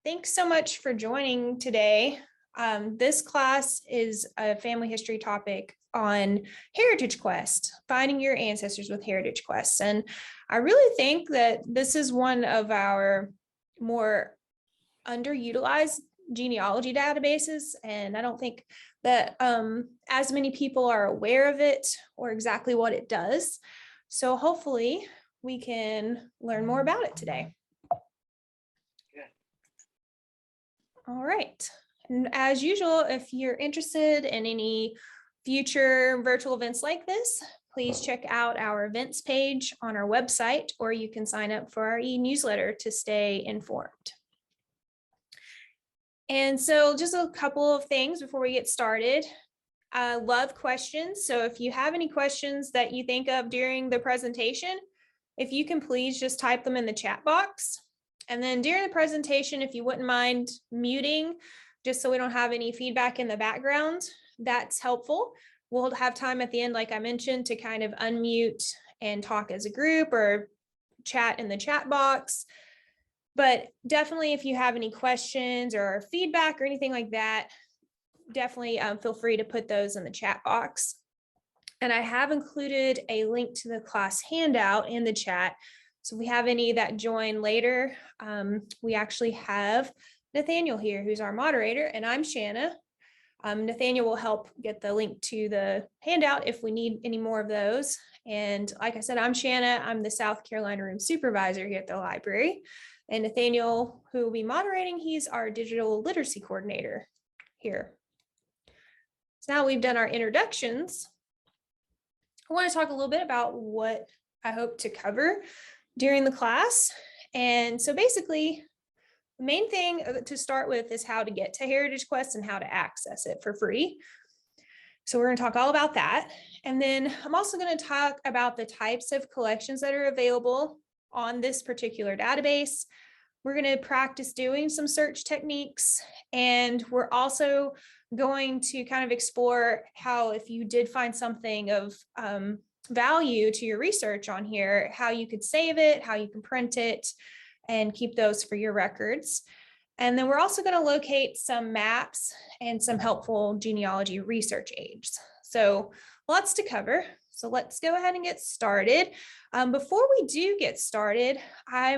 Thanks so much for joining today. This class is a family history topic on Heritage Quest, finding your ancestors with Heritage Quest. And I really think that this is one of our more underutilized genealogy databases. And I don't think that as many people are aware of it or exactly what it does. So hopefully we can learn more about it today. All right. And as usual, if you're interested in any future virtual events like this, please check out our events page on our website, or you can sign up for our e-newsletter to stay informed. And so just a couple of things before we get started. I love questions. So if you have any questions that you think of during the presentation, if you can please just type them in the chat box. And then during the presentation, if you wouldn't mind muting, just so we don't have any feedback in the background, that's helpful. We'll have time at the end, like I mentioned, to kind of unmute and talk as a group or chat in the chat box. But definitely, if you have any questions or feedback or anything like that, definitely feel free to put those in the chat box. And I have included a link to the class handout in the chat. So if we have any that join later, we actually have Nathaniel here, who's our moderator, and I'm Shanna. Nathaniel will help get the link to the handout if we need any more of those. And like I said, I'm Shanna. I'm the South Carolina Room Supervisor here at the library. And Nathaniel, who will be moderating, he's our Digital Literacy Coordinator here. So now we've done our introductions, I want to talk a little bit about what I hope to cover during the class. And so basically, the main thing to start with is how to get to Heritage Quest and how to access it for free. So we're going to talk all about that. And then I'm also going to talk about the types of collections that are available on this particular database. We're going to practice doing some search techniques, and we're also going to kind of explore how, if you did find something of value to your research on here, how you could save it, how you can print it, and keep those for your records. And then we're also going to locate some maps and some helpful genealogy research aids. So lots to cover. So let's go ahead and get started. Before we do get started, I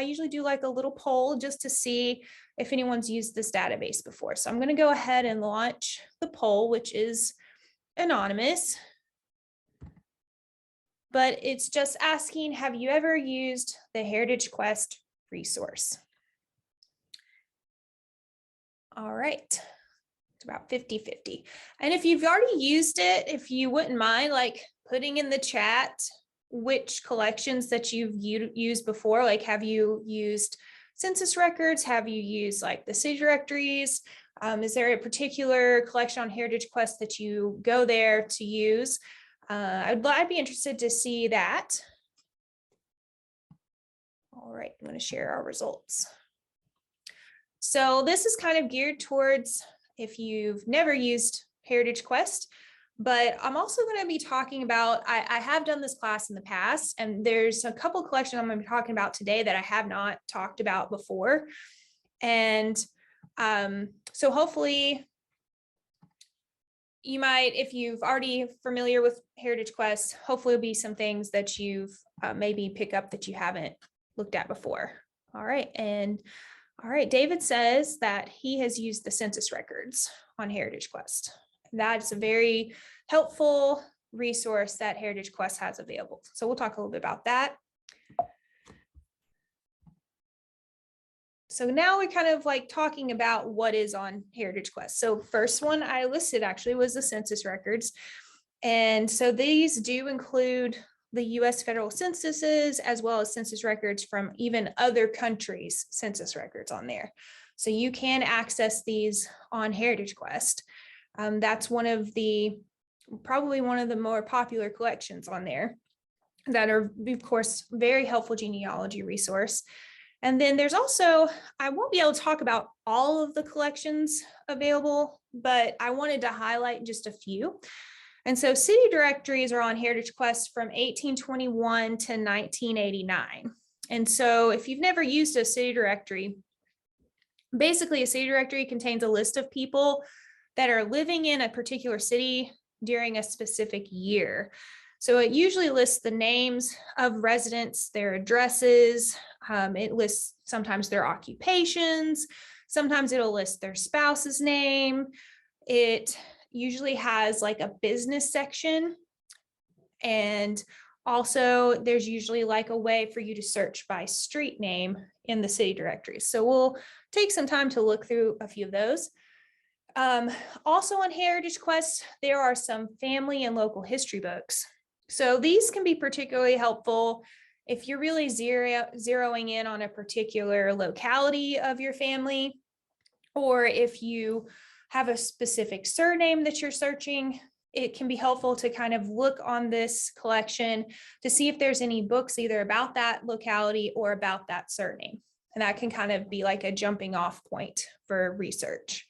usually do like a little poll just to see if anyone's used this database before. So I'm going to go ahead and launch the poll, which is anonymous. But it's just asking, have you ever used the Heritage Quest resource? All right. It's about 50-50. And if you've already used it, if you wouldn't mind like putting in the chat which collections that you've used before, like have you used census records? Have you used like the city directories? Is there a particular collection on Heritage Quest that you go there to use? I'd be interested to see that. All right, I'm going to share our results. So this is kind of geared towards if you've never used Heritage Quest, but I'm also going to be talking about, I have done this class in the past, and there's a couple collections I'm going to be talking about today that I have not talked about before. And so hopefully you might, if you've already familiar with Heritage Quest, hopefully it'll be some things that you've maybe pick up that you haven't looked at before. All right. And all right, David says that he has used the census records on Heritage Quest. That's a very helpful resource that Heritage Quest has available. So we'll talk a little bit about that. So now we're kind of like talking about what is on Heritage Quest. So first one I listed actually was the census records. And so these do include the US federal censuses, as well as census records from even other countries' census records on there. So you can access these on Heritage Quest. That's probably one of the more popular collections on there that are, of course, very helpful genealogy resource. And then there's also, I won't be able to talk about all of the collections available, but I wanted to highlight just a few. And so city directories are on Heritage Quest from 1821 to 1989. And so if you've never used a city directory, Basically, a city directory contains a list of people that are living in a particular city during a specific year. So it usually lists the names of residents, their addresses. It lists sometimes their occupations. Sometimes it'll list their spouse's name. It usually has like a business section. And also there's usually like a way for you to search by street name in the city directory. So we'll take some time to look through a few of those. Also on Heritage Quest, there are some family and local history books. So these can be particularly helpful if you're really zeroing in on a particular locality of your family, or if you have a specific surname that you're searching. It can be helpful to kind of look on this collection to see if there's any books either about that locality or about that surname. And that can kind of be like a jumping off point for research.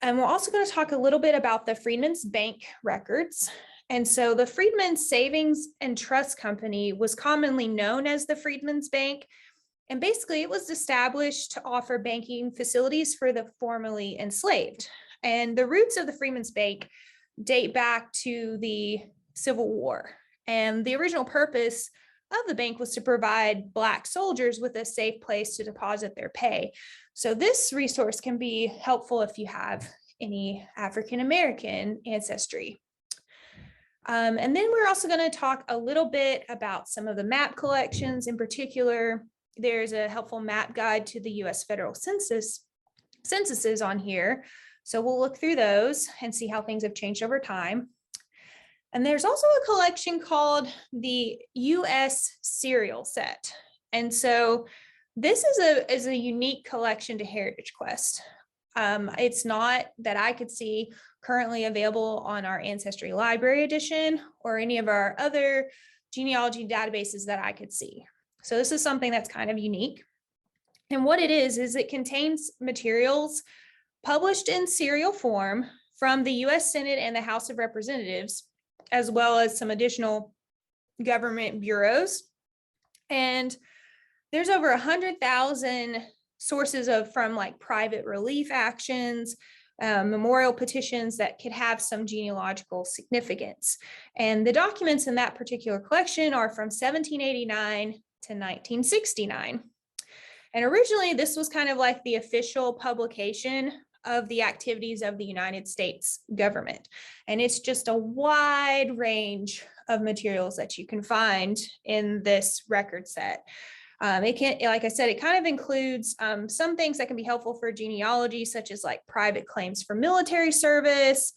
And we're also going to talk a little bit about the Freedmen's Bank records. And so the Freedmen's Savings and Trust Company was commonly known as the Freedmen's Bank. And basically it was established to offer banking facilities for the formerly enslaved. And the roots of the Freedmen's Bank date back to the Civil War. And the original purpose of the bank was to provide Black soldiers with a safe place to deposit their pay. So this resource can be helpful if you have any African-American ancestry. And then we're also going to talk a little bit about some of the map collections. In particular, there's a helpful map guide to the US federal censuses on here. So we'll look through those and see how things have changed over time. And there's also a collection called the US Serial Set. And so this is a unique collection to Heritage Quest. It's not that I could see currently available on our Ancestry Library Edition or any of our other genealogy databases that I could see. So this is something that's kind of unique. And what it is it contains materials published in serial form from the US Senate and the House of Representatives, as well as some additional government bureaus. And there's over 100,000 sources from like private relief actions, memorial petitions that could have some genealogical significance. And the documents in that particular collection are from 1789 to 1969. And originally this was kind of like the official publication of the activities of the United States government. And it's just a wide range of materials that you can find in this record set. It can, like I said, it kind of includes some things that can be helpful for genealogy, such as like private claims for military service,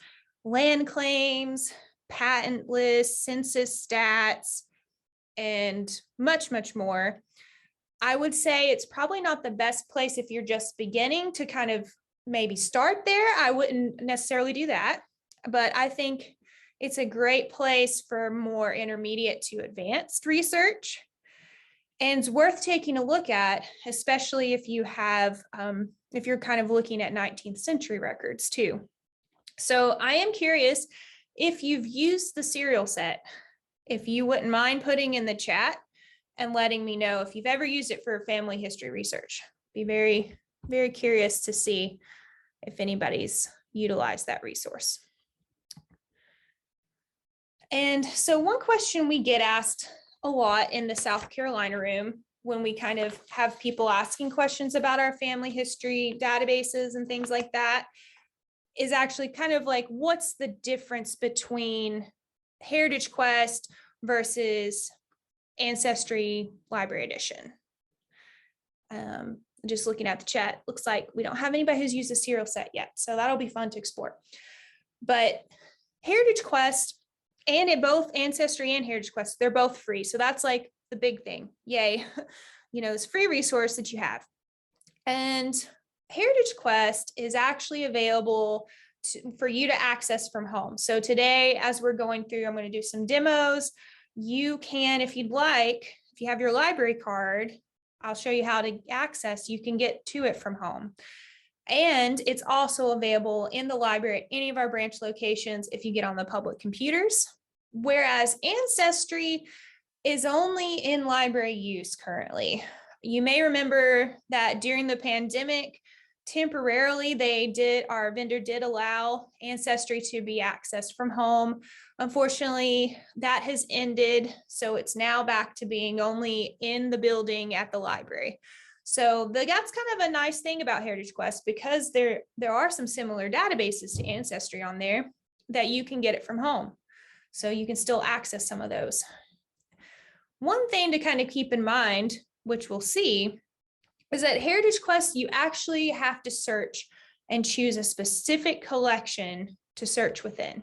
land claims, patent lists, census stats, and much, much more. I would say it's probably not the best place if you're just beginning to kind of maybe start there. I wouldn't necessarily do that, but I think it's a great place for more intermediate to advanced research. And it's worth taking a look at, especially if you have, if you're kind of looking at 19th century records too. So I am curious if you've used the serial set, if you wouldn't mind putting in the chat and letting me know if you've ever used it for family history research. Be very, very curious to see if anybody's utilized that resource. And so one question we get asked a lot in the South Carolina room when we kind of have people asking questions about our family history databases and things like that is actually kind of like, what's the difference between Heritage Quest versus Ancestry Library Edition? Just looking at the chat, looks like we don't have anybody who's used a serial set yet, so that'll be fun to explore. But Heritage Quest and in both Ancestry and Heritage Quest, they're both free. So that's like the big thing. Yay. You know, this free resource that you have. And Heritage Quest is actually available for you to access from home. So today, as we're going through, I'm going to do some demos. You can, if you'd like, if you have your library card, I'll show you how to access. You can get to it from home. And it's also available in the library at any of our branch locations if you get on the public computers. Whereas Ancestry is only in library use currently. You may remember that during the pandemic, temporarily our vendor did allow Ancestry to be accessed from home. Unfortunately, that has ended, so it's now back to being only in the building at the library. So that's kind of a nice thing about Heritage Quest, because there are some similar databases to Ancestry on there that you can get it from home. So you can still access some of those. One thing to kind of keep in mind, which we'll see, is that Heritage Quest, you actually have to search and choose a specific collection to search within.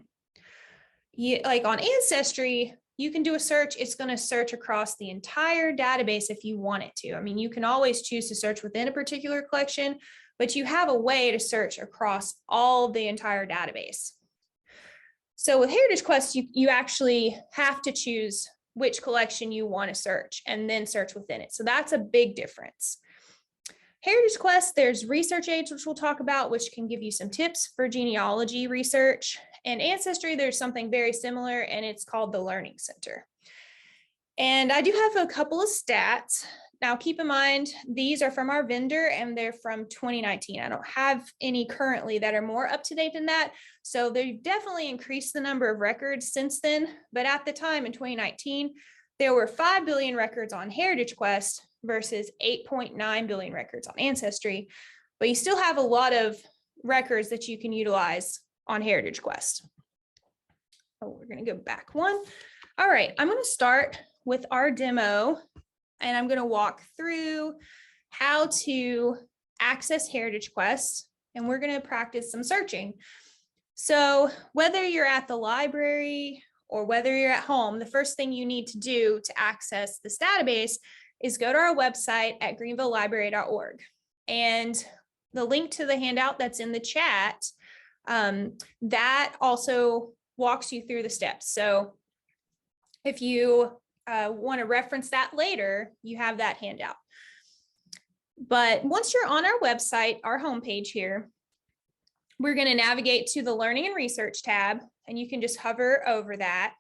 Like on Ancestry, you can do a search. It's going to search across the entire database if you want it to. I mean, you can always choose to search within a particular collection, but you have a way to search across all the entire database. So with Heritage Quest, you actually have to choose which collection you want to search and then search within it. So that's a big difference. Heritage Quest, there's research aids, which we'll talk about, which can give you some tips for genealogy research. And Ancestry, there's something very similar, and it's called the Learning Center. And I do have a couple of stats. Now, keep in mind, these are from our vendor and they're from 2019. I don't have any currently that are more up to date than that. So they've definitely increased the number of records since then. But at the time in 2019, there were 5 billion records on Heritage Quest versus 8.9 billion records on Ancestry. But you still have a lot of records that you can utilize on Heritage Quest. Oh, we're going to go back one. All right, I'm going to start with our demo, and I'm going to walk through how to access Heritage Quest, and we're going to practice some searching. So whether you're at the library or whether you're at home, the first thing you need to do to access this database is go to our website at greenvillelibrary.org. And the link to the handout that's in the chat, that also walks you through the steps. So if you want to reference that later, you have that handout. But once you're on our website, our homepage here, we're going to navigate to the Learning and Research tab, and you can just hover over that.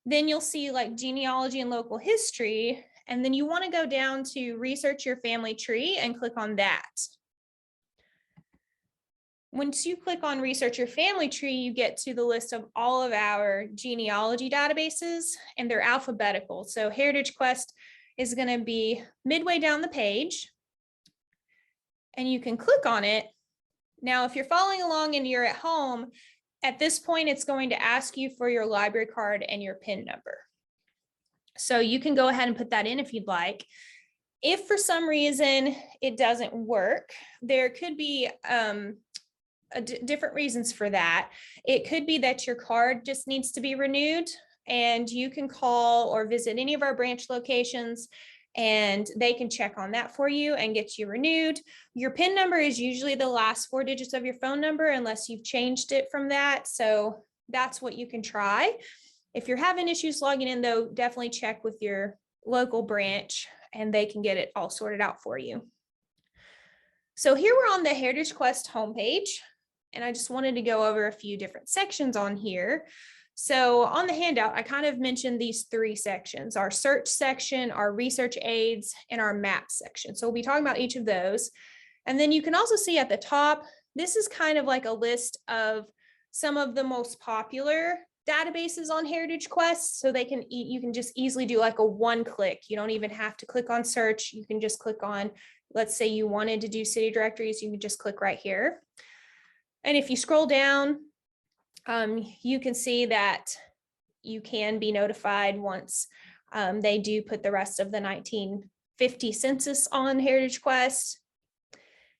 Then you'll see like genealogy and local history, and then you want to go down to Research Your Family Tree and click on that. Once you click on Research Your Family Tree, you get to the list of all of our genealogy databases, and they're alphabetical. So Heritage Quest is going to be midway down the page, and you can click on it. Now, if you're following along and you're at home, at this point, it's going to ask you for your library card and your PIN number. So you can go ahead and put that in if you'd like. If for some reason it doesn't work, there could be different reasons for that. It could be that your card just needs to be renewed, and you can call or visit any of our branch locations and they can check on that for you and get you renewed. Your PIN number is usually the last 4 digits of your phone number unless you've changed it from that. So that's what you can try. If you're having issues logging in though, definitely check with your local branch and they can get it all sorted out for you. So here we're on the Heritage Quest homepage, and I just wanted to go over a few different sections on here. So on the handout, I kind of mentioned these 3 sections: our search section, our research aids, and our map section. So we'll be talking about each of those. And then you can also see at the top, this is kind of like a list of some of the most popular databases on Heritage Quest. So you can just easily do like a 1-click. You don't even have to click on search. You can just click on, let's say you wanted to do city directories, you can just click right here. And if you scroll down, you can see that you can be notified once they do put the rest of the 1950 census on Heritage Quest.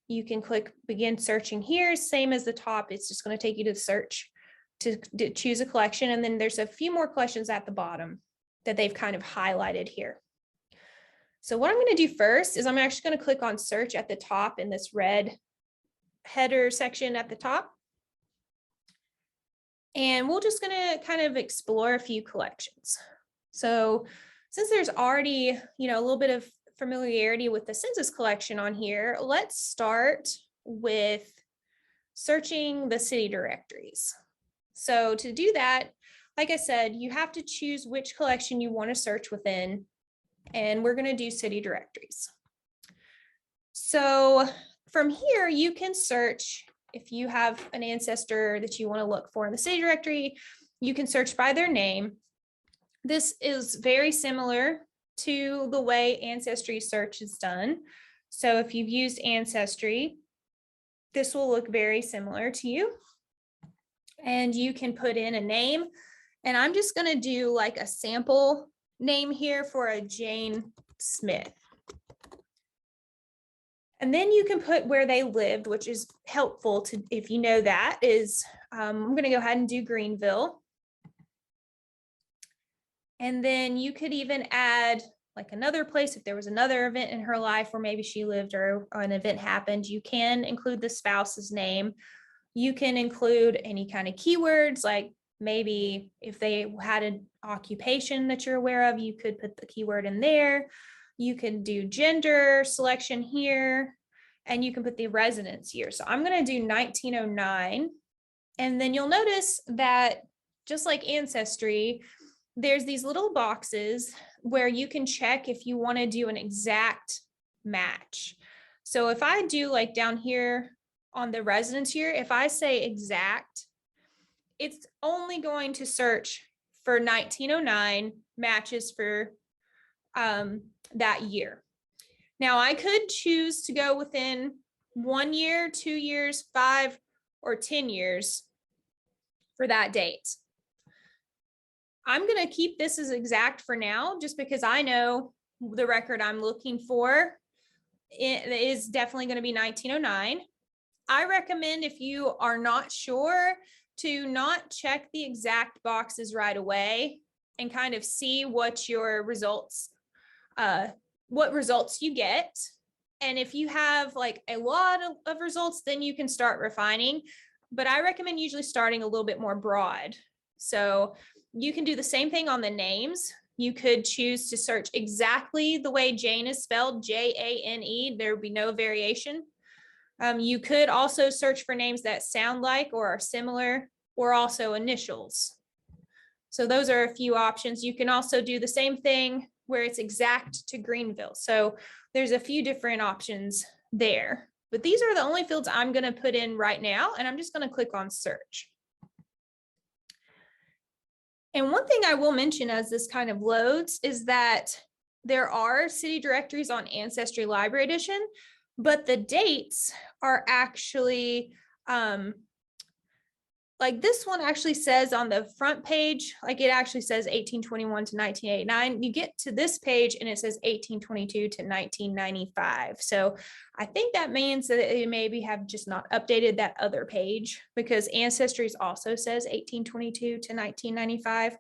You can click begin searching here, same as the top. It's just going to take you to the search to choose a collection. And then there's a few more questions at the bottom that they've kind of highlighted here. So what I'm going to do first is I'm actually going to click on search at the top in this red header section at the top. And we're just going to kind of explore a few collections. So since there's already, a little bit of familiarity with the census collection on here, let's start with searching the city directories. So to do that, like I said, you have to choose which collection you want to search within. and we're going to do city directories. So from here, you can search if you have an ancestor that you want to look for in the city directory, you can search by their name. This is very similar to the way Ancestry search is done. So if you've used Ancestry, this will look very similar to you. And you can put in a name. And I'm just going to do like a sample name here for a Jane Smith. And then you can put where they lived, which is helpful to, if you know that is, I'm going to go ahead and do Greenville. And then you could even add like another place if there was another event in her life where maybe she lived or an event happened. You can include the spouse's name. You can include any kind of keywords, like maybe if they had an occupation that you're aware of, you could put the keyword in there. You can do gender selection here, and you can put the residence year. So I'm going to do 1909. And then you'll notice that just like Ancestry, there's these little boxes where you can check if you want to do an exact match. So if I do like down here on the residence year, if I say exact, it's only going to search for 1909 matches for that year. Now I could choose to go within 1 year, 2 years, 5, or 10 years for that date. I'm going to keep this as exact for now, just because I know the record I'm looking for is definitely going to be 1909. I recommend, if you are not sure, to not check the exact boxes right away and kind of see what your results, what results you get. And if you have like a lot of results, then you can start refining. But I recommend usually starting a little bit more broad. So you can do the same thing on the names. You could choose to search exactly the way Jane is spelled, Jane. There would be no variation. You could also search for names that sound like or are similar, or also initials. So those are a few options. You can also do the same thing where it's exact to Greenville. So there's a few different options there. But these are the only fields I'm going to put in right now, and I'm just going to click on search. And one thing I will mention as this kind of loads is that there are city directories on Ancestry Library Edition, but the dates are actually, like this one actually says on the front page, like it actually says 1821 to 1989. You get to this page and it says 1822 to 1995. So I think that means that they maybe have just not updated that other page, because Ancestries also says 1822 to 1995,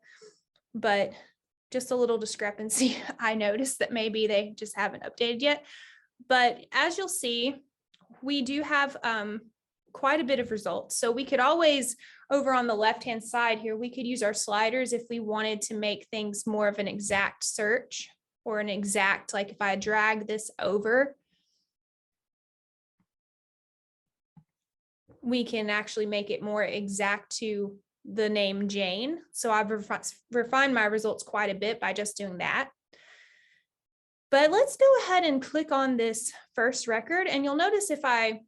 but just a little discrepancy. I noticed that maybe they just haven't updated yet. But as you'll see, we do have quite a bit of results. So we could always, over on the left-hand side here, we could use our sliders if we wanted to make things more of an exact search, or an exact, like if I drag this over, we can actually make it more exact to the name Jane. So I've refined my results quite a bit by just doing that. But let's go ahead and click on this first record, and you'll notice if I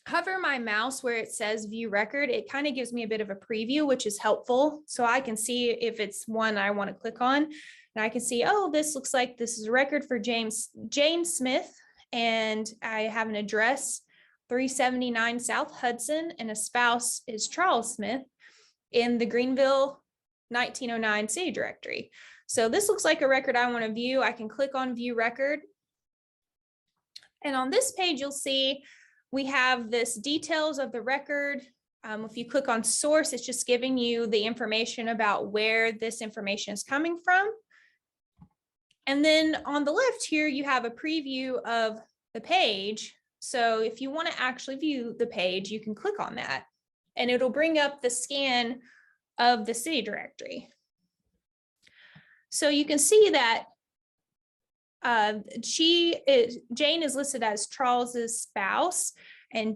hover my mouse where it says view record, it kind of gives me a bit of a preview, which is helpful. So I can see if it's one I want to click on, and I can see, oh, this looks like this is a record for Jane Smith, and I have an address, 379 South Hudson, and a spouse is Charles Smith in the Greenville 1909 city directory. So this looks like a record I want to view. I can click on view record. And on this page, you'll see we have this details of the record. If you click on source, it's just giving you the information about where this information is coming from. And then on the left here, you have a preview of the page. So if you want to actually view the page, you can click on that, and it'll bring up the scan of the city directory. So you can see that Jane is listed as Charles's spouse, and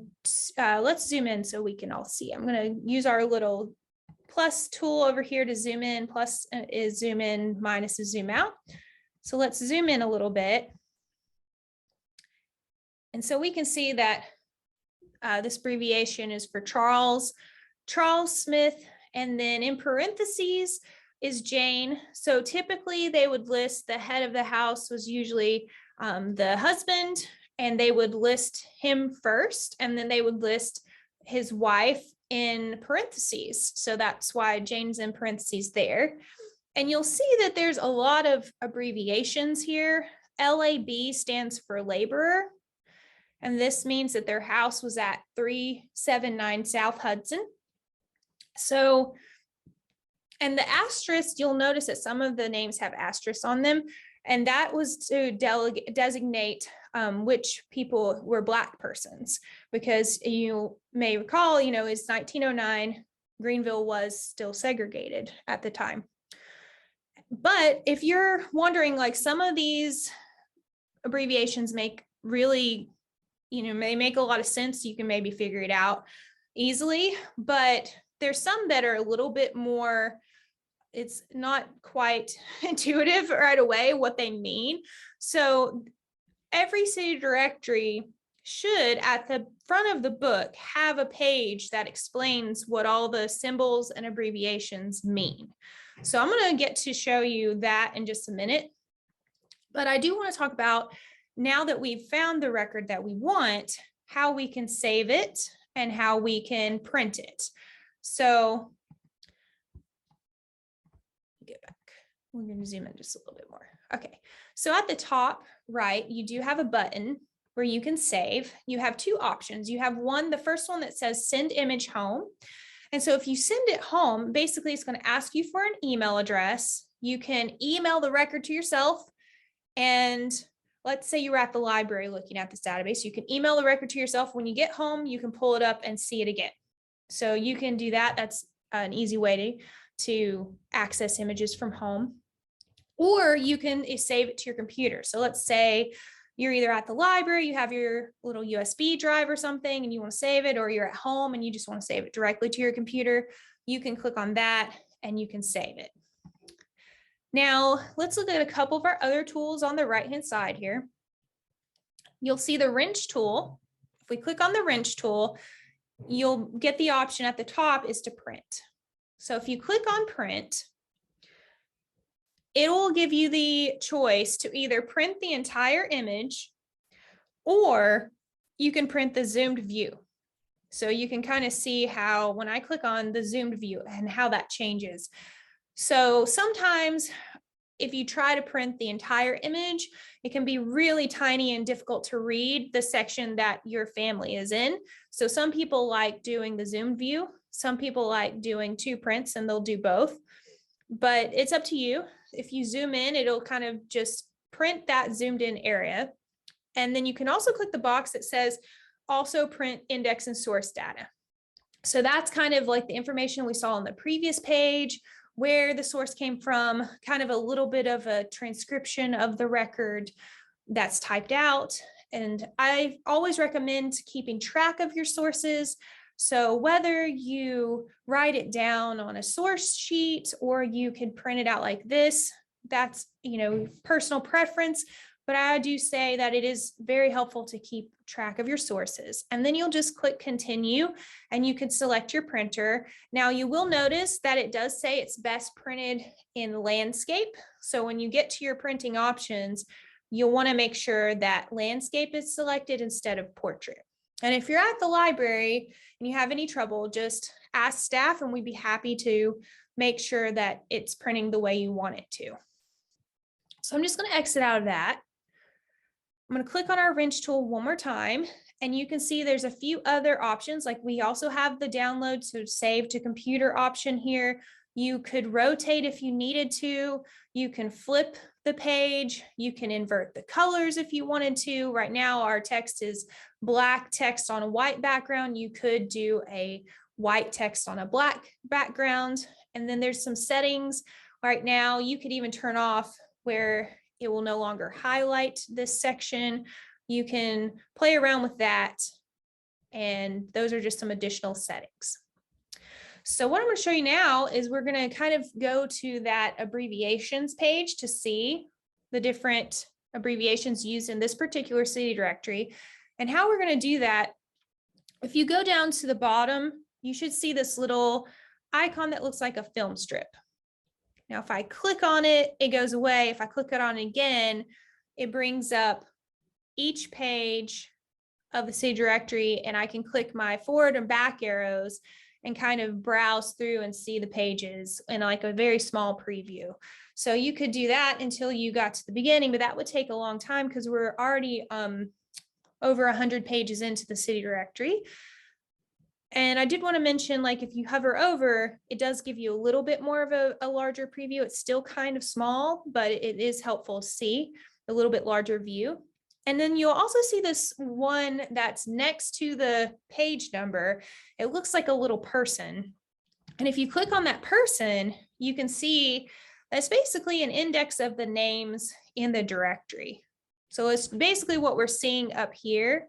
let's zoom in so we can all see. I'm going to use our little plus tool over here to zoom in. Plus is zoom in, minus is zoom out. So let's zoom in a little bit. And so we can see that this abbreviation is for Charles Smith, and then in parentheses is Jane. So typically they would list the head of the house was usually the husband, and they would list him first, and then they would list his wife in parentheses. So that's why Jane's in parentheses there. And you'll see that there's a lot of abbreviations here. LAB stands for laborer. And this means that their house was at 379 South Hudson. So, and the asterisk, you'll notice that some of the names have asterisks on them. And that was to designate which people were Black persons, because you may recall, it's 1909, Greenville was still segregated at the time. But if you're wondering, like, some of these abbreviations make really, they make a lot of sense. You can maybe figure it out easily, but there's some that are a little bit more, it's not quite intuitive right away what they mean. So every city directory should, at the front of the book, have a page that explains what all the symbols and abbreviations mean. So I'm going to get to show you that in just a minute. But I do want to talk about, now that we've found the record that we want, how we can save it and how we can print it. So get back. We're going to zoom in just a little bit more. Okay. So at the top right, you do have a button where you can save. You have two options. You have one, the first one that says send image home. And so if you send it home, basically it's going to ask you for an email address. You can email the record to yourself. And let's say you were at the library looking at this database. You can email the record to yourself. When you get home, you can pull it up and see it again. So you can do that. That's an easy way to access images from home. Or you can save it to your computer. So let's say you're either at the library, you have your little USB drive or something, and you want to save it, or you're at home and you just want to save it directly to your computer. You can click on that and you can save it. Now, let's look at a couple of our other tools on the right-hand side here. You'll see the wrench tool. If we click on the wrench tool, you'll get the option at the top is to print. So if you click on print, it will give you the choice to either print the entire image, or you can print the zoomed view. So you can kind of see how, when I click on the zoomed view, and how that changes. So sometimes if you try to print the entire image, it can be really tiny and difficult to read the section that your family is in. So some people like doing the zoomed view. Some people like doing two prints, and they'll do both. But it's up to you. If you zoom in, it'll kind of just print that zoomed in area. And then you can also click the box that says also print index and source data. So that's kind of like the information we saw on the previous page, where the source came from, kind of a little bit of a transcription of the record that's typed out. And I always recommend keeping track of your sources. So whether you write it down on a source sheet or you can print it out like this, that's, personal preference. But I do say that it is very helpful to keep track of your sources. And then you'll just click continue and you can select your printer. Now you will notice that it does say it's best printed in landscape. So when you get to your printing options, you'll want to make sure that landscape is selected instead of portrait. And if you're at the library and you have any trouble, just ask staff and we'd be happy to make sure that it's printing the way you want it to. So I'm just going to exit out of that. I'm going to click on our wrench tool one more time, and you can see there's a few other options. Like we also have the download to save to computer option here. You could rotate if you needed to. You can flip the page. You can invert the colors if you wanted to. Right now, our text is black text on a white background. You could do a white text on a black background. And then there's some settings right now. You could even turn off where it will no longer highlight this section. You can play around with that. And those are just some additional settings. So what I'm going to show you now is we're going to kind of go to that abbreviations page to see the different abbreviations used in this particular city directory. And how we're going to do that, if you go down to the bottom, you should see this little icon that looks like a film strip. Now, if I click on it, it goes away. If I click it on again, it brings up each page of the city directory, and I can click my forward and back arrows and kind of browse through and see the pages in like a very small preview. So you could do that until you got to the beginning, but that would take a long time because we're already over 100 pages into the city directory. And I did want to mention, like, if you hover over, it does give you a little bit more of a larger preview. It's still kind of small, but it is helpful to see a little bit larger view. And then you'll also see this one that's next to the page number. It looks like a little person. And if you click on that person, you can see that's basically an index of the names in the directory. So it's basically what we're seeing up here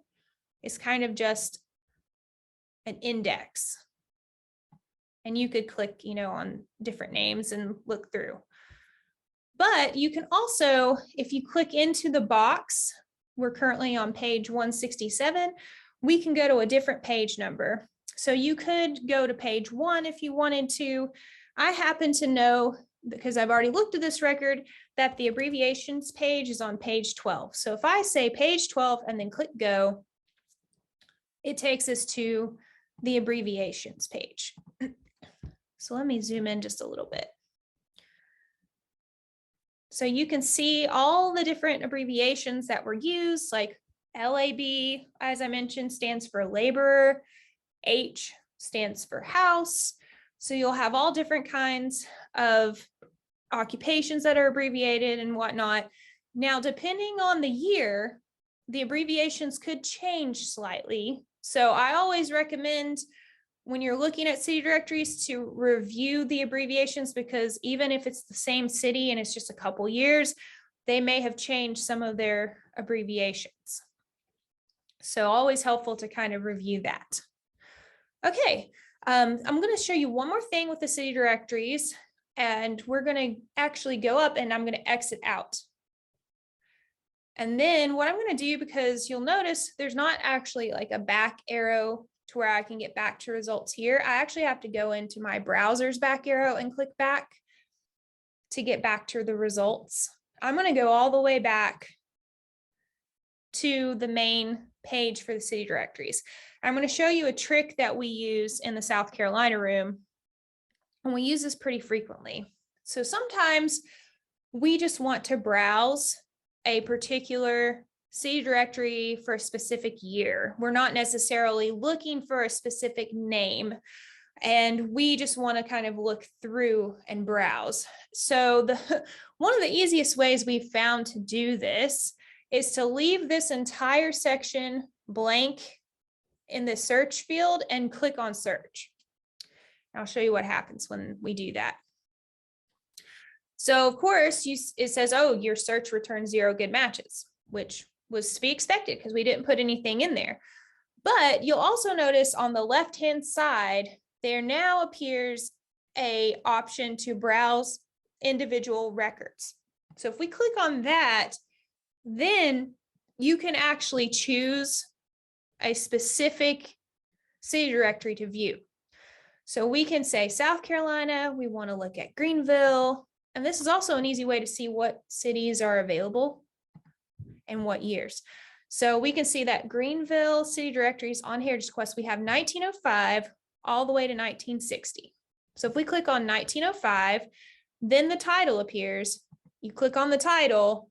is kind of just an index. And you could click, on different names and look through. But you can also, if you click into the box, we're currently on page 167, we can go to a different page number. So you could go to page 1 if you wanted to. I happen to know, because I've already looked at this record, that the abbreviations page is on page 12. So if I say page 12 and then click go, it takes us to the abbreviations page. So let me zoom in just a little bit. So you can see all the different abbreviations that were used, like LAB, as I mentioned, stands for laborer. H stands for house. So you'll have all different kinds of occupations that are abbreviated and whatnot. Now, depending on the year, the abbreviations could change slightly. So I always recommend, when you're looking at city directories, to review the abbreviations, because even if it's the same city and it's just a couple years, they may have changed some of their abbreviations. So always helpful to kind of review that. Okay, I'm going to show you one more thing with the city directories, and we're going to actually go up and I'm going to exit out. And then what I'm going to do, because you'll notice there's not actually like a back arrow to where I can get back to results here. I actually have to go into my browser's back arrow and click back to get back to the results. I'm going to go all the way back to the main page for the city directories. I'm going to show you a trick that we use in the South Carolina room, and we use this pretty frequently. So sometimes we just want to browse a particular city directory for a specific year. We're not necessarily looking for a specific name, and we just want to kind of look through and browse. So one of the easiest ways we've found to do this is to leave this entire section blank in the search field and click on search. I'll show you what happens when we do that. So of course, it says, oh, your search returns 0 good matches, which was to be expected because we didn't put anything in there. But you'll also notice on the left-hand side, there now appears an option to browse individual records. So if we click on that, then you can actually choose a specific city directory to view. So we can say South Carolina, we want to look at Greenville. And this is also an easy way to see what cities are available and what years. So we can see that Greenville city directories on Heritage Quest, we have 1905 all the way to 1960. So if we click on 1905, then the title appears. You click on the title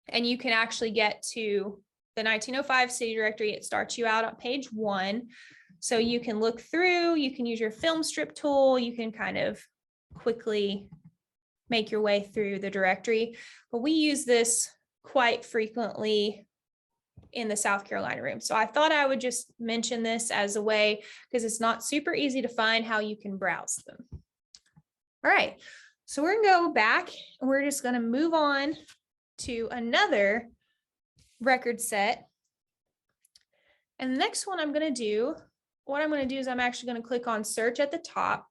and you can actually get to the 1905 city directory. It starts you out on page 1. So you can look through, you can use your film strip tool, you can kind of quickly make your way through the directory. But we use this quite frequently in the South Carolina room. So I thought I would just mention this as a way, because it's not super easy to find how you can browse them. All right, so we're gonna go back and we're just gonna move on to another record set. And the next one I'm gonna do, what I'm gonna do is I'm actually gonna click on search at the top.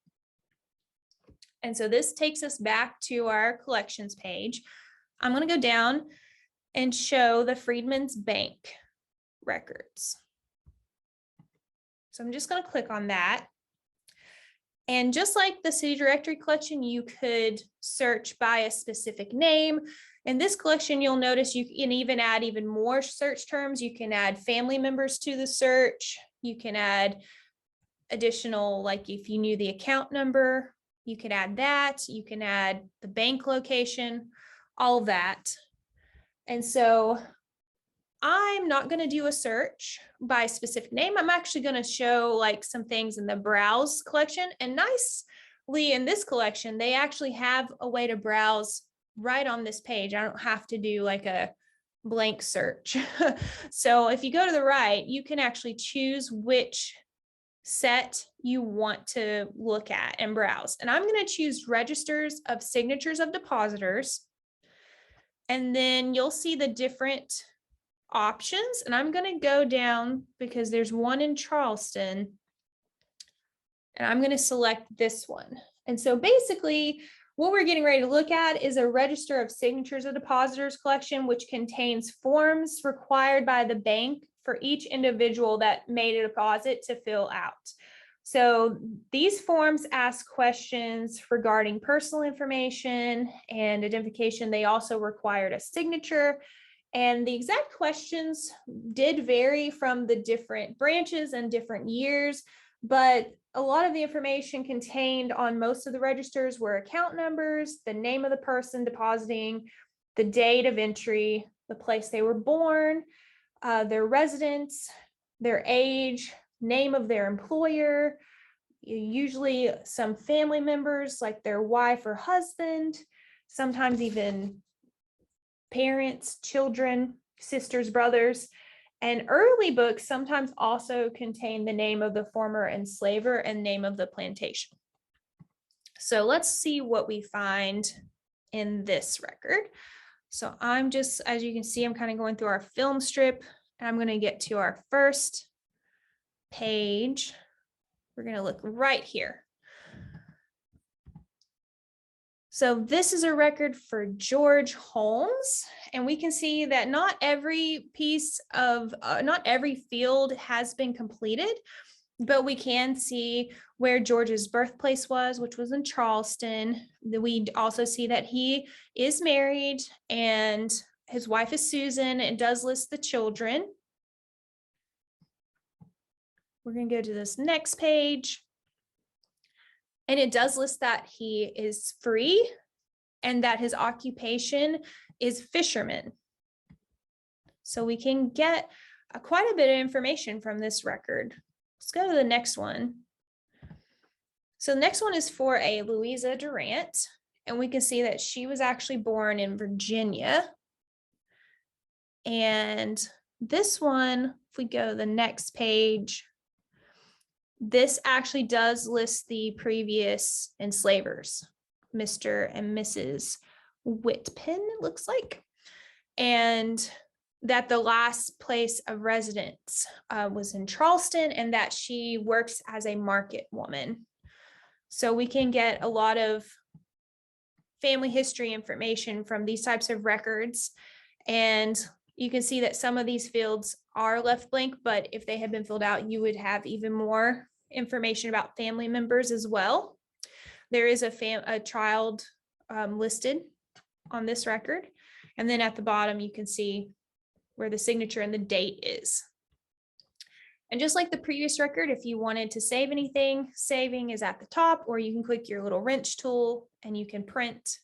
And so this takes us back to our collections page. I'm going to go down and show the Freedmen's Bank records. So I'm just going to click on that. And just like the city directory collection, you could search by a specific name. In this collection, you'll notice you can even add even more search terms. You can add family members to the search. You can add additional, like if you knew the account number, you can add that. You can add the bank location, all of that. And so I'm not going to do a search by specific name. I'm actually going to show like some things in the browse collection, and nicely in this collection, they actually have a way to browse right on this page. I don't have to do like a blank search. So if you go to the right, you can actually choose which set you want to look at and browse. And I'm going to choose registers of signatures of depositors. And then you'll see the different options, and I'm going to go down because there's one in Charleston, and I'm going to select this one. And so basically what we're getting ready to look at is a register of signatures of depositors collection, which contains forms required by the bank for each individual that made a deposit to fill out. So these forms ask questions regarding personal information and identification. They also required a signature. And the exact questions did vary from the different branches and different years, but a lot of the information contained on most of the registers were account numbers, the name of the person depositing, the date of entry, the place they were born, their residence, their age, name of their employer, usually some family members like their wife or husband, sometimes even parents, children, sisters, brothers. And early books sometimes also contain the name of the former enslaver and name of the plantation. So let's see what we find in this record. So I'm just, as you can see, I'm kind of going through our film strip, and I'm going to get to our first page. We're going to look right here. So this is a record for George Holmes, and we can see that not every piece of, not every field has been completed, but we can see where George's birthplace was, which was in Charleston. We also see that he is married and his wife is Susan. It does list the children. We're going to go to this next page. And it does list that he is free and that his occupation is fisherman. So we can get quite a bit of information from this record. Let's go to the next one. So the next one is for a Louisa Durant, and we can see that she was actually born in Virginia. And this one, if we go to the next page, this actually does list the previous enslavers, Mr. and Mrs. Whitpin, it looks like, and that the last place of residence was in Charleston, and that she works as a market woman. So we can get a lot of family history information from these types of records. And you can see that some of these fields are left blank, but if they had been filled out, you would have even more information about family members as well. There is a child listed on this record. And then at the bottom, you can see where the signature and the date is. And just like the previous record, if you wanted to save anything, saving is at the top, or you can click your little wrench tool and you can print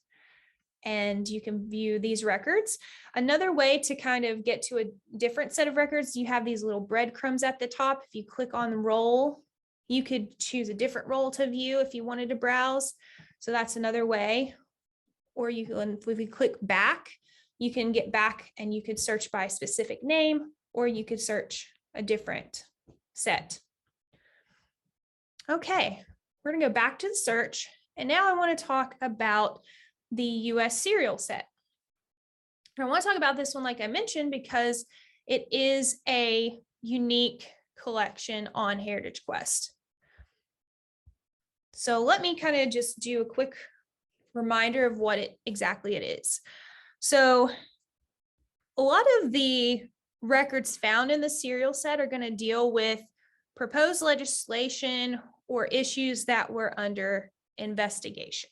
and you can view these records. Another way to kind of get to a different set of records, you have these little breadcrumbs at the top. If you click on the roll, you could choose a different roll to view if you wanted to browse. So that's another way. Or you can, if we click back, you can get back and you could search by a specific name, or you could search a different set. Okay, we're gonna go back to the search. And now I want to talk about the US serial set. And I want to talk about this one, like I mentioned, because it is a unique collection on Heritage Quest. So let me kind of just do a quick reminder of what exactly it is. So a lot of the records found in the serial set are going to deal with proposed legislation or issues that were under investigation.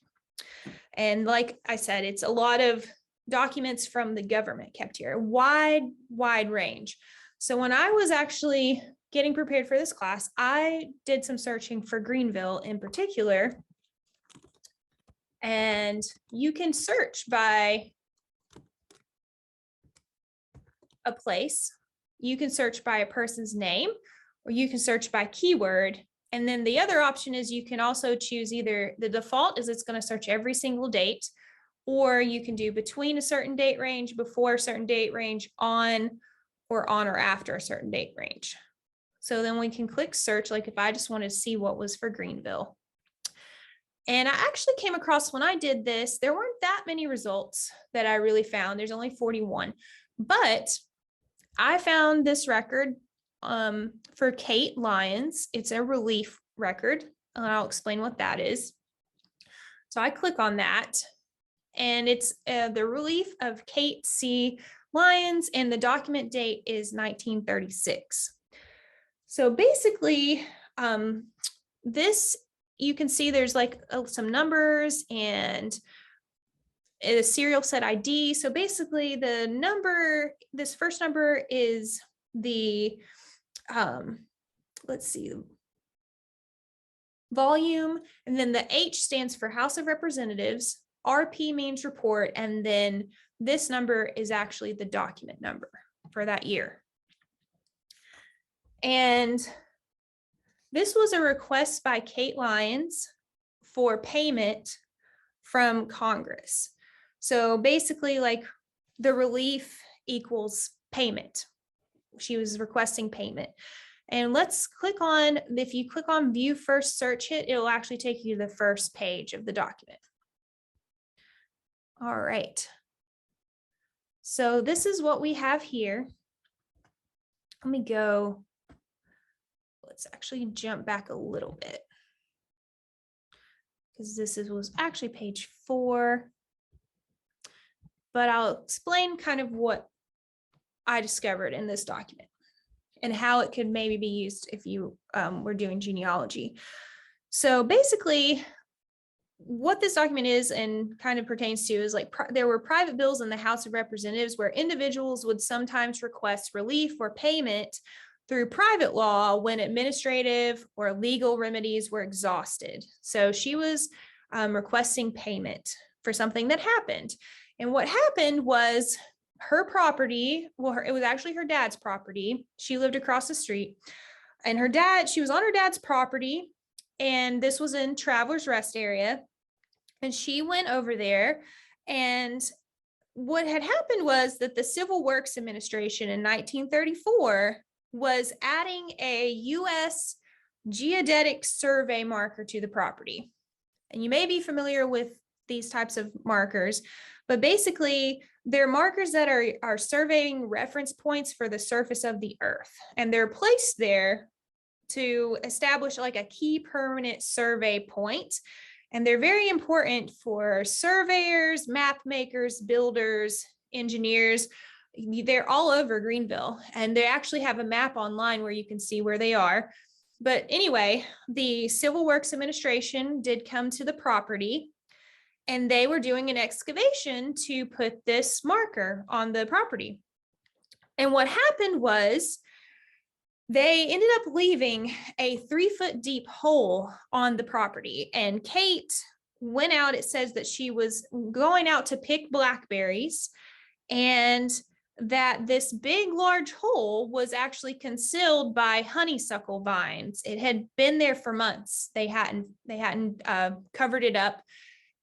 And like I said, it's a lot of documents from the government kept here, wide range. So when I was actually getting prepared for this class, I did some searching for Greenville in particular. And you can search by a place, you can search by a person's name, or you can search by keyword. And then the other option is you can also choose either the default is it's going to search every single date, or you can do between a certain date range, before a certain date range, on or after a certain date range. So then we can click search, like if I just wanted to see what was for Greenville. And I actually came across, when I did this, there weren't that many results that I really found. There's only 41, but I found this record for Kate Lyons. It's a relief record, and I'll explain what that is. So I click on that, and it's the relief of Kate C. Lyons, and the document date is 1936. So basically, this, you can see there's like some numbers and a serial set ID. So basically the number, this first number is the, let's see, volume, and then the H stands for House of Representatives, RP means report, and then this number is actually the document number for that year. And this was a request by Kate Lyons for payment from Congress. So basically, like, the relief equals payment. She was requesting payment. And let's click on, if you click on view first search hit, it'll actually take you to the first page of the document. All right. So this is what we have here. Let me go, let's actually jump back a little bit, because this was actually page 4. But I'll explain kind of what I discovered in this document and how it could maybe be used if you were doing genealogy. So basically, what this document is and kind of pertains to is like there were private bills in the House of Representatives where individuals would sometimes request relief or payment through private law when administrative or legal remedies were exhausted. So she was requesting payment for something that happened. And what happened was her property, well, it was actually her dad's property. She lived across the street, and she was on her dad's property, and this was in Travelers Rest area. And she went over there, and what had happened was that the Civil Works Administration in 1934 was adding a U.S. geodetic survey marker to the property. And you may be familiar with these types of markers, but basically they're markers that are surveying reference points for the surface of the earth. And they're placed there to establish like a key permanent survey point. And they're very important for surveyors, map makers, builders, engineers. They're all over Greenville, and they actually have a map online where you can see where they are. But anyway, the Civil Works Administration did come to the property, and they were doing an excavation to put this marker on the property. And what happened was they ended up leaving a 3-foot deep hole on the property. And Kate went out, it says that she was going out to pick blackberries, and that this big, large hole was actually concealed by honeysuckle vines. It had been there for months. They hadn't covered it up,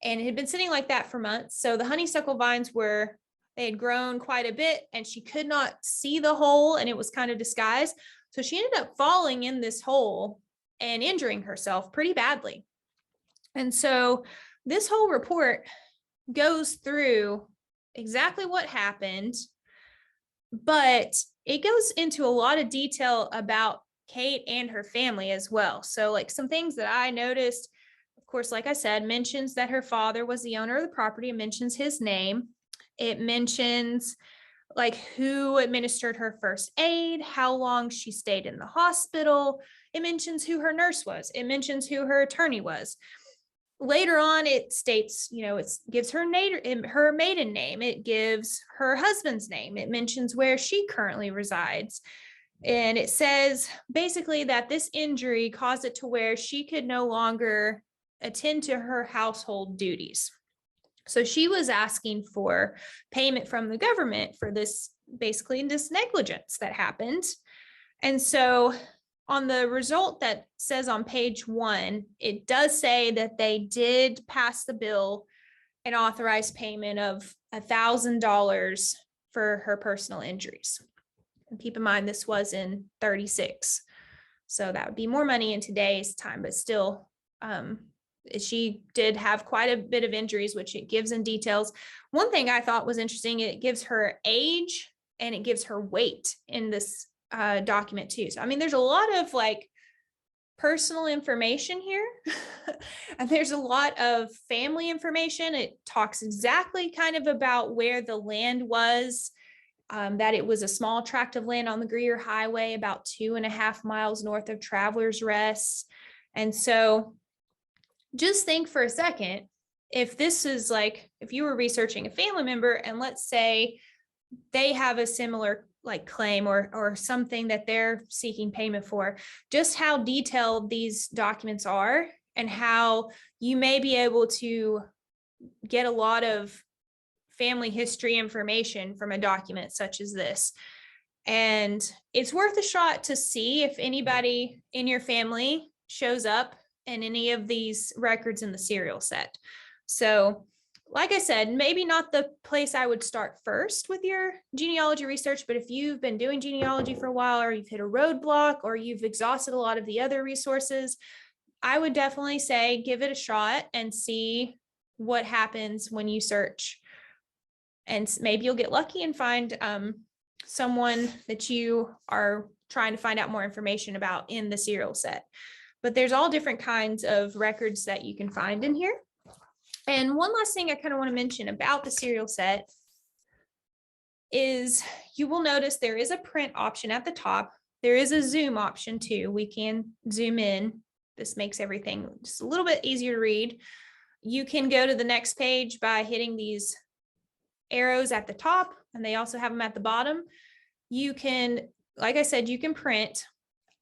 and it had been sitting like that for months. So the honeysuckle vines they had grown quite a bit, and she could not see the hole, and it was kind of disguised. So she ended up falling in this hole and injuring herself pretty badly. And so this whole report goes through exactly what happened, but it goes into a lot of detail about Kate and her family as well. So like some things that I noticed, of course, like I said, mentions that her father was the owner of the property and mentions his name. It mentions like who administered her first aid, how long she stayed in the hospital. It mentions who her nurse was. It mentions who her attorney was. Later on, it states, it gives her maiden name. It gives her husband's name. It mentions where she currently resides. And it says basically that this injury caused it to where she could no longer attend to her household duties. So she was asking for payment from the government for this, basically this negligence that happened. And so on the result that says on page 1, it does say that they did pass the bill and authorize payment of $1,000 for her personal injuries. And keep in mind, this was in 36. So that would be more money in today's time, but still, she did have quite a bit of injuries, which it gives in details. One thing I thought was interesting, it gives her age and it gives her weight in this document too. So, I mean, there's a lot of like personal information here. And there's a lot of family information. It talks exactly kind of about where the land was, that it was a small tract of land on the Greer Highway, about 2.5 miles north of Travelers Rest. And so just think for a second, if this is like, if you were researching a family member and let's say they have a similar like claim or something that they're seeking payment for, just how detailed these documents are and how you may be able to get a lot of family history information from a document such as this. And it's worth a shot to see if anybody in your family shows up in any of these records in the serial set. So like I said, maybe not the place I would start first with your genealogy research, but if you've been doing genealogy for a while, or you've hit a roadblock, or you've exhausted a lot of the other resources, I would definitely say give it a shot and see what happens when you search. And maybe you'll get lucky and find someone that you are trying to find out more information about in the serial set. But there's all different kinds of records that you can find in here. And one last thing I kind of want to mention about the serial set is you will notice there is a print option at the top. There is a zoom option too. We can zoom in. This makes everything just a little bit easier to read. You can go to the next page by hitting these arrows at the top, and they also have them at the bottom. You can, like I said, you can print.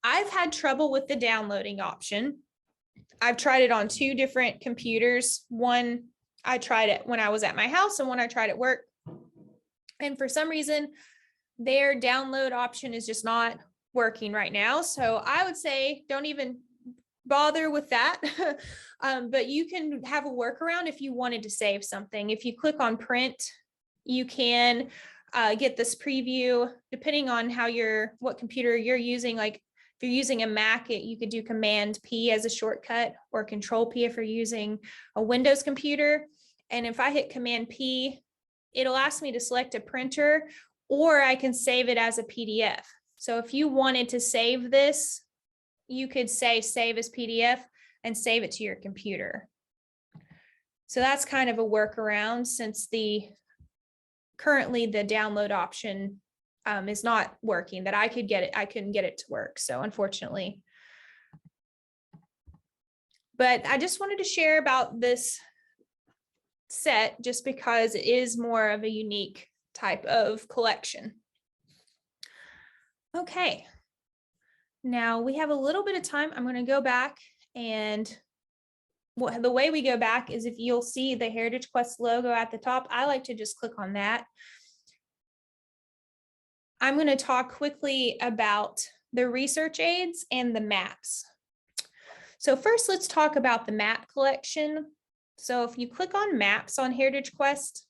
I've had trouble with the downloading option. I've tried it on 2 different computers. One, I tried it when I was at my house, and one I tried at work. And for some reason, their download option is just not working right now. So I would say don't even bother with that. But you can have a workaround if you wanted to save something. If you click on print, you can get this preview depending on what computer you're using. Like if you're using a Mac, you could do Command P as a shortcut, or Control P if you're using a Windows computer. And if I hit Command P, it'll ask me to select a printer, or I can save it as a PDF. So if you wanted to save this, you could say save as PDF and save it to your computer. So that's kind of a workaround, since currently the download option is not working, that I couldn't get it to work. So unfortunately, but I just wanted to share about this set just because it is more of a unique type of collection. Okay, now we have a little bit of time. I'm going to go back, and the way we go back is, if you'll see the Heritage Quest logo at the top, I like to just click on that. I'm going to talk quickly about the research aids and the maps. So first, let's talk about the map collection. So if you click on maps on Heritage Quest,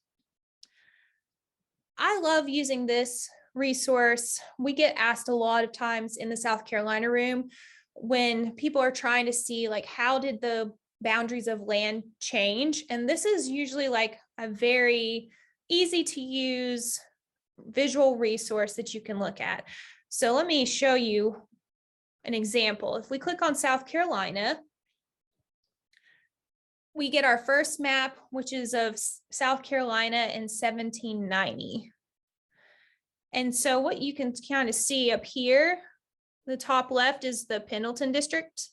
I love using this resource. We get asked a lot of times in the South Carolina room when people are trying to see, like, how did the boundaries of land change? And this is usually like a very easy to use visual resource that you can look at. So let me show you an example. If we click on South Carolina, we get our first map, which is of South Carolina in 1790. And so what you can kind of see up here, the top left is the Pendleton district.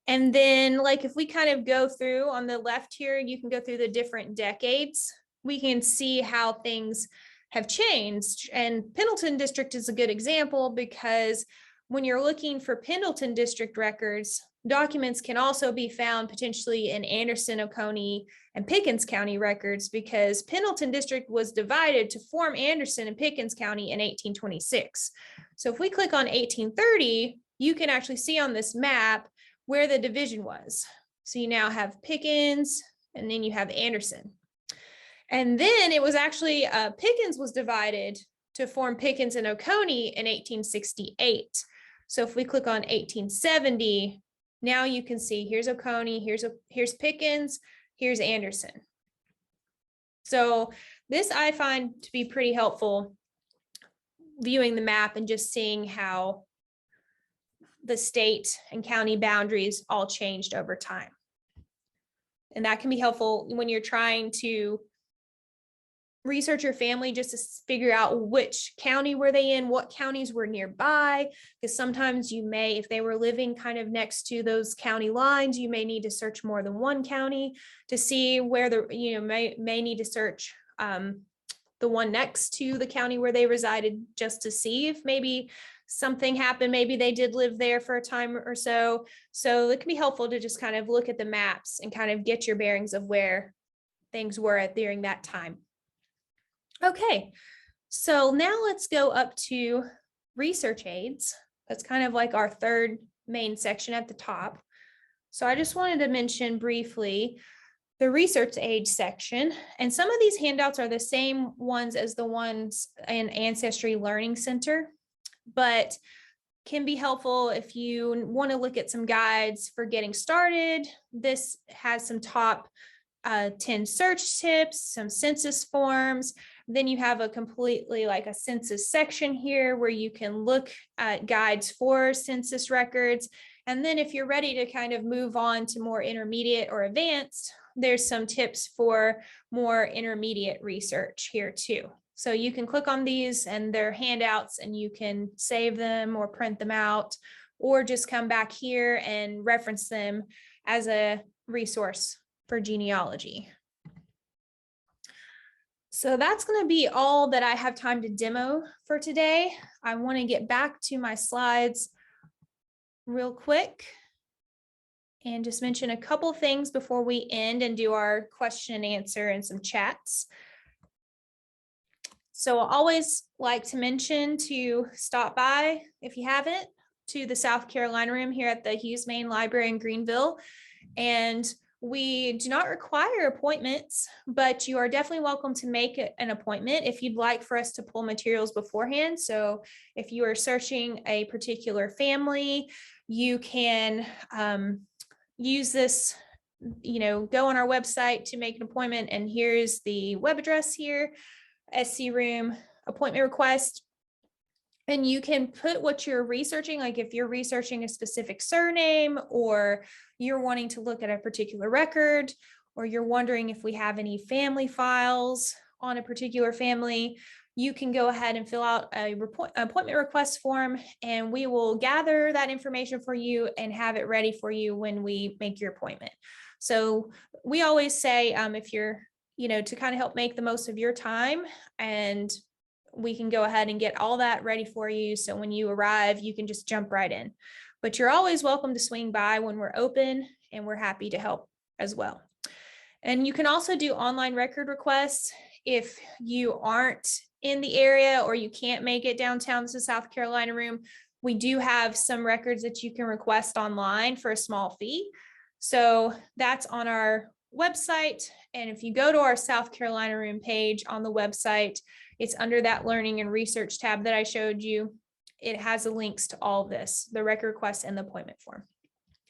And then like if we kind of go through on the left here, you can go through the different decades. We can see how things have changed. And Pendleton district is a good example because when you're looking for Pendleton district records, documents can also be found potentially in Anderson, Oconee, and Pickens County records because Pendleton district was divided to form Anderson and Pickens County in 1826. So if we click on 1830, you can actually see on this map where the division was. So you now have Pickens and then you have Anderson. And then it was actually Pickens was divided to form Pickens and Oconee in 1868. So if we click on 1870, now you can see here's Oconee, here's Pickens, here's Anderson. So this I find to be pretty helpful viewing the map and just seeing how the state and county boundaries all changed over time. And that can be helpful when you're trying to research your family just to figure out which county were they in, what counties were nearby, because sometimes you may, if they were living kind of next to those county lines, you may need to search more than one county to see where the, may need to search the one next to the county where they resided just to see if maybe something happened, maybe they did live there for a time or so. So it can be helpful to just kind of look at the maps and kind of get your bearings of where things were at during that time. Okay, so now let's go up to research aids. That's kind of like our third main section at the top. So I just wanted to mention briefly the research aid section. And some of these handouts are the same ones as the ones in Ancestry Learning Center, but can be helpful if you want to look at some guides for getting started. This has some top 10 search tips, some census forms. Then you have a completely like a census section here where you can look at guides for census records. And then if you're ready to kind of move on to more intermediate or advanced, there's some tips for more intermediate research here too. So you can click on these and they're handouts and you can save them or print them out, or just come back here and reference them as a resource for genealogy. So that's going to be all that I have time to demo for today. I want to get back to my slides real quick and just mention a couple things before we end and do our question and answer and some chats. So I always like to mention to stop by, if you haven't, to the South Carolina room here at the Hughes Main Library in Greenville. And we do not require appointments, but you are definitely welcome to make an appointment if you'd like for us to pull materials beforehand. So if you are searching a particular family, you can use this, go on our website to make an appointment. And here's the web address here, SC Room appointment request. And you can put what you're researching, like if you're researching a specific surname, or you're wanting to look at a particular record, or you're wondering if we have any family files on a particular family, you can go ahead and fill out a appointment request form, and we will gather that information for you and have it ready for you when we make your appointment. So we always say if you're, to kind of help make the most of your time, and we can go ahead and get all that ready for you. So when you arrive, you can just jump right in. But you're always welcome to swing by when we're open, and we're happy to help as well. And you can also do online record requests if you aren't in the area or you can't make it downtown to the South Carolina room. We do have some records that you can request online for a small fee. So that's on our website. And if you go to our South Carolina room page on the website, it's under that learning and research tab that I showed you. It has the links to all of this, the record request and the appointment form.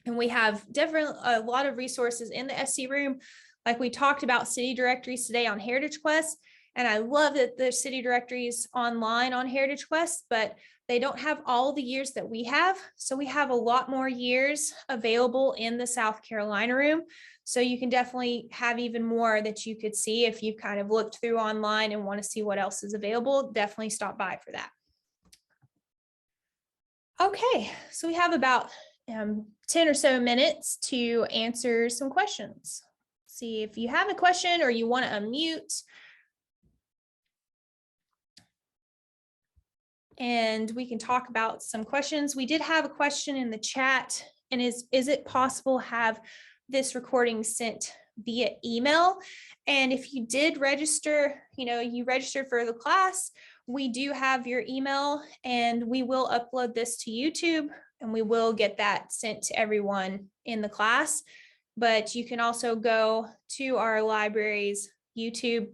And we have definitely a lot of resources in the SC room. Like we talked about city directories today on Heritage Quest. And I love that the city directories online on Heritage Quest, but They don't have all the years that we have. So we have a lot more years available in the South Carolina room. So you can definitely have even more that you could see if you kind of looked through online and want to see what else is available. Definitely stop by for that. Okay, so we have about 10 or so minutes to answer some questions. See if you have a question or you want to unmute. And we can talk about some questions. We did have a question in the chat, and is it possible to have this recording sent via email? And if you did register, you registered for the class, we do have your email, and we will upload this to YouTube, and we will get that sent to everyone in the class. But you can also go to our library's YouTube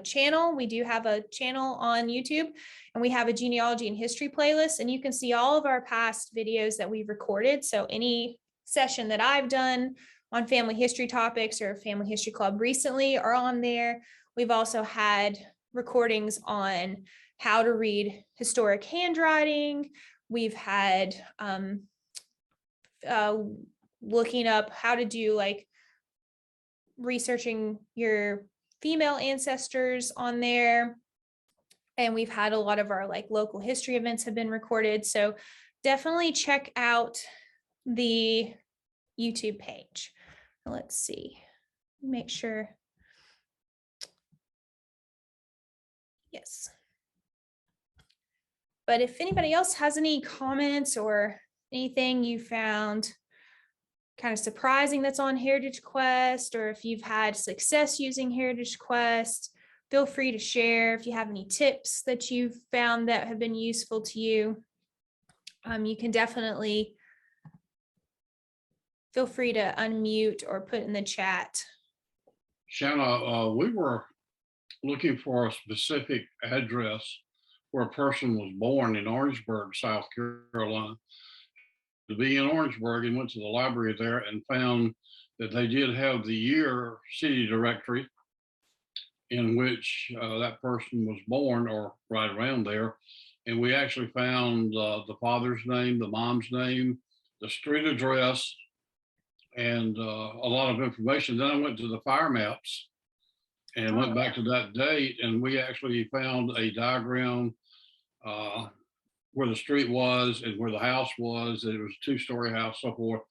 channel. We do have a channel on YouTube, and we have a genealogy and history playlist, and you can see all of our past videos that we've recorded. So any session that I've done on family history topics or Family History Club recently are on there. We've also had recordings on how to read historic handwriting. We've had looking up how to do like researching your female ancestors on there. And we've had a lot of our like local history events have been recorded. So definitely check out the YouTube page. Let's see, make sure. Yes. But if anybody else has any comments or anything you found kind of surprising that's on Heritage Quest, or if you've had success using Heritage Quest, feel free to share. If you have any tips that you've found that have been useful to you, you can definitely feel free to unmute or put in the chat. Shanna, we were looking for a specific address where a person was born in Orangeburg, South Carolina. To be in Orangeburg, and went to the library there and found that they did have the year city directory in which that person was born, or right around there. And we actually found the father's name, the mom's name, the street address, and a lot of information. Then I went to the fire maps and went back to that date, and we actually found a diagram where the street was and where the house was. It was a two-story house, so forth.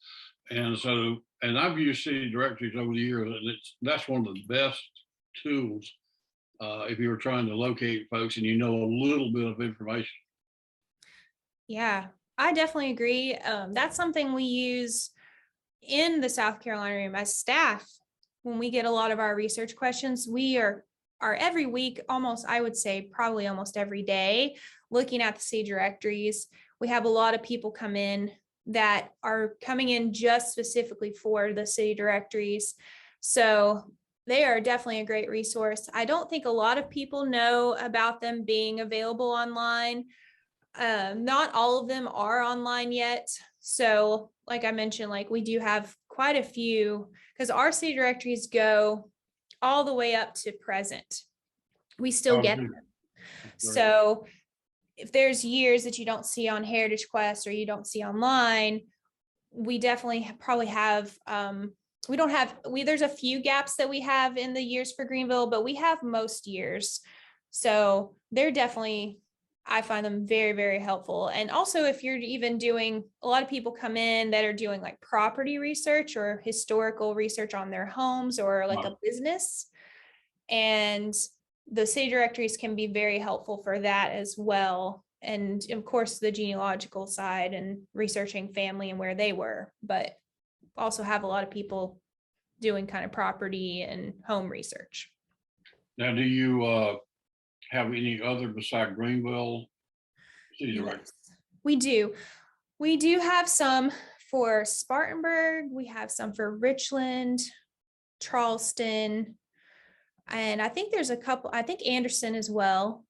And so, and I've used city directories over the years, and that's one of the best tools if you were trying to locate folks and you know a little bit of information. Yeah, I definitely agree. That's something we use in the South Carolina room as staff. When we get a lot of our research questions, we are every week, almost, I would say probably almost every day, looking at the city directories. We have a lot of people come in that are coming in just specifically for the city directories. So they are definitely a great resource. I don't think a lot of people know about them being available online. Not all of them are online yet. So like I mentioned, like we do have quite a few, because our city directories go all the way up to present. We still get them. So if there's years that you don't see on Heritage Quest or you don't see online, we definitely probably have, there's a few gaps that we have in the years for Greenville, but we have most years. So they're definitely, I find them very, very helpful. And also if you're even doing, a lot of people come in that are doing like property research or historical research on their homes or like a business. And the city directories can be very helpful for that as well. And of course, the genealogical side and researching family and where they were, but also have a lot of people doing kind of property and home research. Now, do you have any other beside Greenville city directory? Yes, we do. We do have some for Spartanburg. We have some for Richland, Charleston, and I think there's a couple, I think Anderson as well.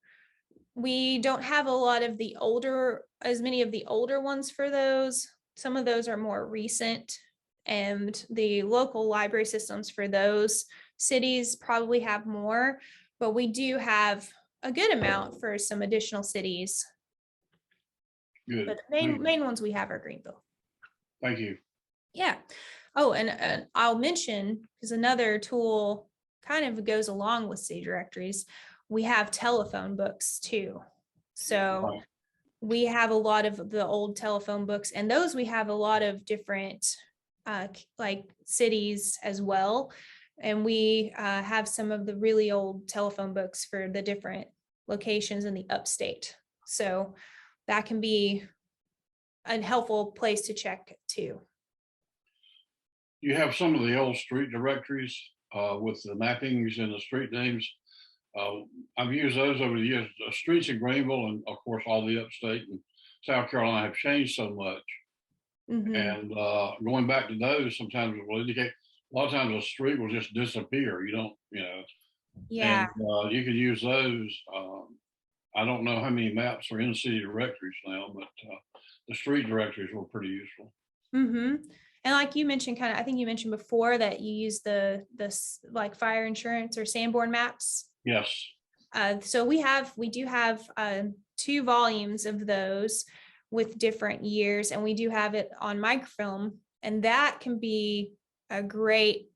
We don't have a lot of the older, as many of the older ones for those. Some of those are more recent, and the local library systems for those cities probably have more, but we do have a good amount for some additional cities. Good. But the Thank you. main ones we have are Greenville. Thank you. Yeah. Oh, and I'll mention, because another tool kind of goes along with city directories, we have telephone books too. So Right. we have a lot of the old telephone books, and those we have a lot of different like cities as well. And we have some of the really old telephone books for the different locations in the upstate. So that can be a helpful place to check too. You have some of the old street directories with the mappings and the street names. I've used those over the years. The streets in Greenville and of course all the upstate and South Carolina have changed so much. Mhm. And going back to those, sometimes it will indicate, a lot of times a street will just disappear. You don't, Yeah. and you can use those. I don't know how many maps are in city directories now, but the street directories were pretty useful. Mm-hmm. And like you mentioned, I think you mentioned before that you use the like fire insurance or Sanborn maps. Yes. So we do have 2 volumes of those with different years, and we do have it on microfilm, and that can be a great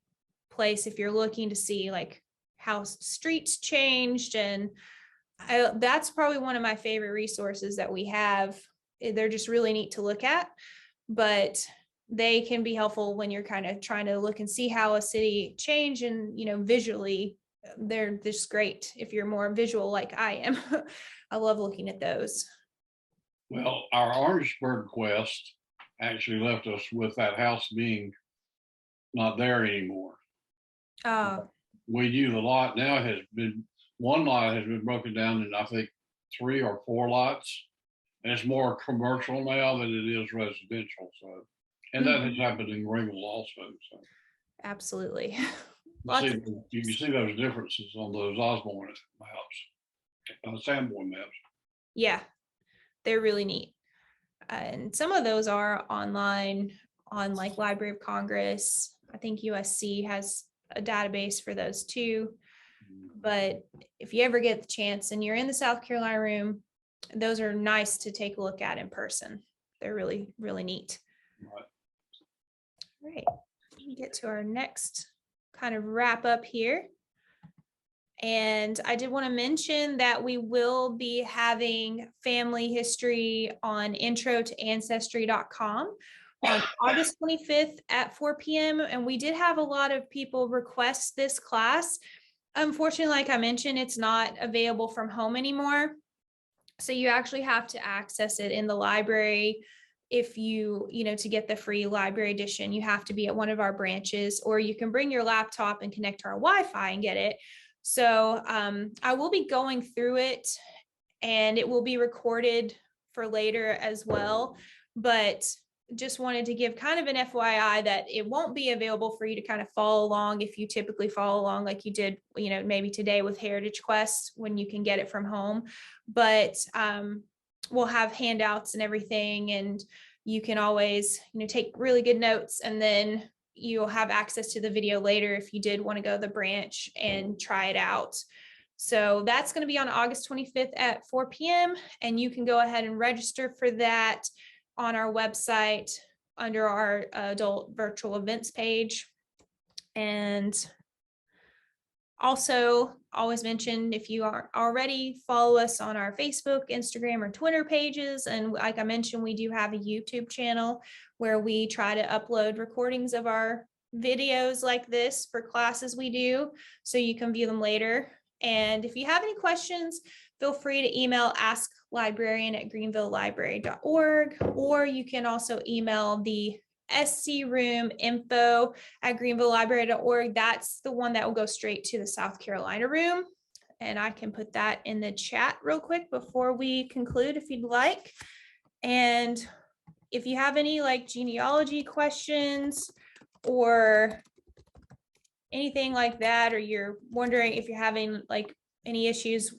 place if you're looking to see like how streets changed. And that's probably one of my favorite resources that we have. They're just really neat to look at, but they can be helpful when you're kind of trying to look and see how a city changed. And visually they're just great if you're more visual like I am. I love looking at those. Well, our Orangeburg quest actually left us with that house being not there anymore. uh We knew the lot now has been, one lot has been broken down in I think 3 or 4 lots. And it's more commercial now than it is residential. So, and that has happened in Greenville also. So Absolutely. you Lots see, of you can see those differences on those Osborne maps, Sanborn maps. Yeah, they're really neat. And some of those are online on like Library of Congress. I think USC has a database for those too. But if you ever get the chance and you're in the South Carolina room, those are nice to take a look at in person. They're really, really neat. Right. All right, let me get to our next kind of wrap up here. And I did want to mention that we will be having family history on intro to ancestry.com on August 25th at 4 p.m. And we did have a lot of people request this class. Unfortunately, like I mentioned, it's not available from home anymore. So you actually have to access it in the library. If to get the free library edition, you have to be at one of our branches, or you can bring your laptop and connect to our Wi-Fi and get it. So I will be going through it, and it will be recorded for later as well. But just wanted to give kind of an FYI that it won't be available for you to kind of follow along if you typically follow along like you did, maybe today with Heritage Quest when you can get it from home. But we'll have handouts and everything, and you can always, take really good notes, and then you'll have access to the video later if you did want to go to the branch and try it out. So that's going to be on August 25th at 4 p.m. And you can go ahead and register for that on our website under our adult virtual events page. And also always mention, if you are already, follow us on our Facebook, Instagram, or Twitter pages. And like I mentioned, we do have a YouTube channel where we try to upload recordings of our videos like this for classes we do, so you can view them later. And if you have any questions, feel free to email asklibrarian@greenvillelibrary.org, or you can also email the scroominfo@greenvillelibrary.org. That's the one that will go straight to the South Carolina room. And I can put that in the chat real quick before we conclude if you'd like. And if you have any like genealogy questions or anything like that, or you're wondering if you're having like any issues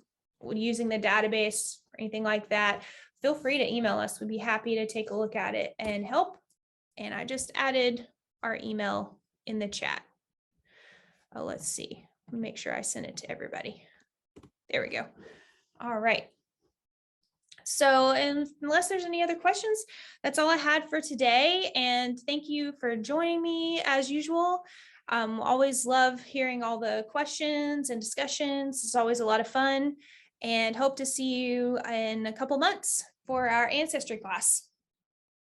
using the database or anything like that, feel free to email us. We'd be happy to take a look at it and help. And I just added our email in the chat. Oh, let's see. Let me make sure I send it to everybody. There we go. All right. So unless there's any other questions, that's all I had for today. And thank you for joining me as usual. Always love hearing all the questions and discussions. It's always a lot of fun, and hope to see you in a couple months for our ancestry class.